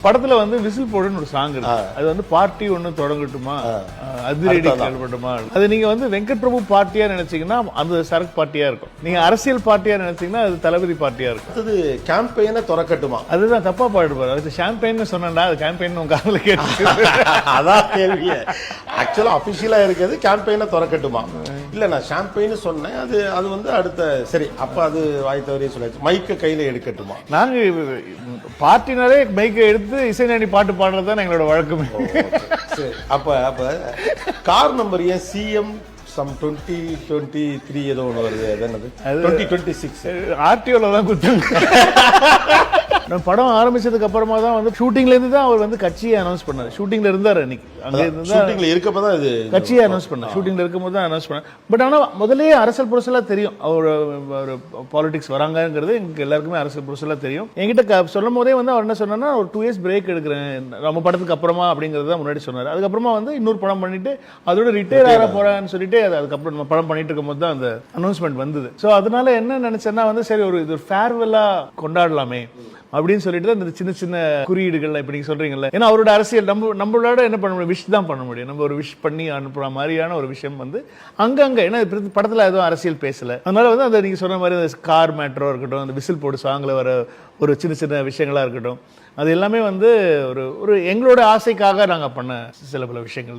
படத்துல வந்து விசில் போடுன்னு ஒரு சாங் இருக்கு. அது வந்து பார்ட்டி ஒண்ணு தொடங்கட்டுமா, அதிரடி செயல்பட்டுமா. அது நீங்க வந்து வெங்கட் பிரபு பார்ட்டியா நினைச்சீங்கன்னா அது சரக் பார்ட்டியா இருக்கும். நீங்க அரசியல் பார்ட்டியா நினைச்சீங்கன்னா அது தளபதி பார்ட்டியா இருக்கும். அது கேம்பெயினை திறக்கட்டுமா, அதுதான் தப்பா பாடுபாரு. அது ஷாம்பெயின் சொன்னா அது கேம்பெயின் உங்க காதுல கேட்டு அதான் கேள்வி. ஆக்சுவலா அபிஷியலா இருக்கிறது கேம்பெயினை திறக்கட்டுமா. இல்ல நான் ஷாம்பெயின் சொன்னேன். அது அது வந்து அடுத்த சரி. அப்ப அது வாய் தவறியே சொல்லாச்சு. மைக்க கையில எடுக்கட்டுமா. நாங்க பார்ட்டினாலே மைக்கை எடுத்து இசைஞானி பாட்டு பாடுறதுதான் எங்களோட வழக்கமே. அப்ப அப்ப கார் நம்பர் ஏன் சிஎம் சம் 2023 ஏதோ ஒன்று வருது. அது என்னது 2026 ஆர்டிஓல தான் குத்தாங்க. படம் ஆரம்பிச்சதுக்கு அப்புறமா தான் வந்து ஷூட்டிங்ல இருந்து தான் அவர் வந்து கட்சியை அனௌன்ஸ் பண்ணாரு. ஷூட்டிங்ல இருந்தாரு அன்னைக்கு. அங்க இருந்து ஷூட்டிங்ல இருக்கப்பதான் இது கட்சியை அனௌன்ஸ் பண்ணார். ஷூட்டிங்ல இருக்கும்போது தான் அனௌன்ஸ் பண்ணார். பட் ஆனா முதல்லயே அரசியல் புரசலா தெரியும் அவர் பாலிடிக்ஸ் வராங்கிறது. எங்களுக்கு எல்லாருக்குமே அரசியல் புரசலா தெரியும். என்கிட்ட சொல்லும் போதே வந்து அவர் என்ன சொன்னார்னா ஒரு 2 years பிரேக் எடுக்கிறேன் நம்ம படத்துக்கு அப்புறமா அப்படிங்கறத முன்னாடி சொன்னார். அதுக்கப்புறமா வந்து இன்னொரு படம் பண்ணிட்டு அதோட ரிட்டையர் ஆக போறான்னு சொல்லிட்டு அதுக்கப்புறம் நம்ம படம் பண்ணிட்டு இருக்கும் போது தான் அந்த அனௌன்ஸ்மெண்ட் வந்தது. ஸோ அதனால என்ன நினைச்சேன்னா வந்து சரி இது ஒரு ஃபேர்வெல்லா கொண்டாடலாமே அப்படின்னு சொல்லிட்டு அந்த சின்ன சின்ன குறியீடுகள் இப்ப நீங்க சொல்றீங்கல்ல. ஏன்னா அவரோட அரசியல் நம்மளோட என்ன பண்ண முடியும், விஷ் தான் பண்ண முடியும். நம்ம ஒரு விஷ் பண்ணி அனுப்புற மாதிரியான ஒரு விஷயம் வந்து அங்கங்க ஏன்னா படத்துல எதுவும் அரசியல் பேசல. அதனால வந்து அந்த நீங்க சொன்ன மாதிரி கார் மேட்ரோ இருக்கட்டும், அந்த விசில் போடு சாங்ல வர ஒரு சின்ன சின்ன விஷயங்களா இருக்கட்டும், அது எல்லாமே வந்து ஒரு எங்களோட ஆசைக்காக நாங்க பண்ண சில பல விஷயங்கள் தான்.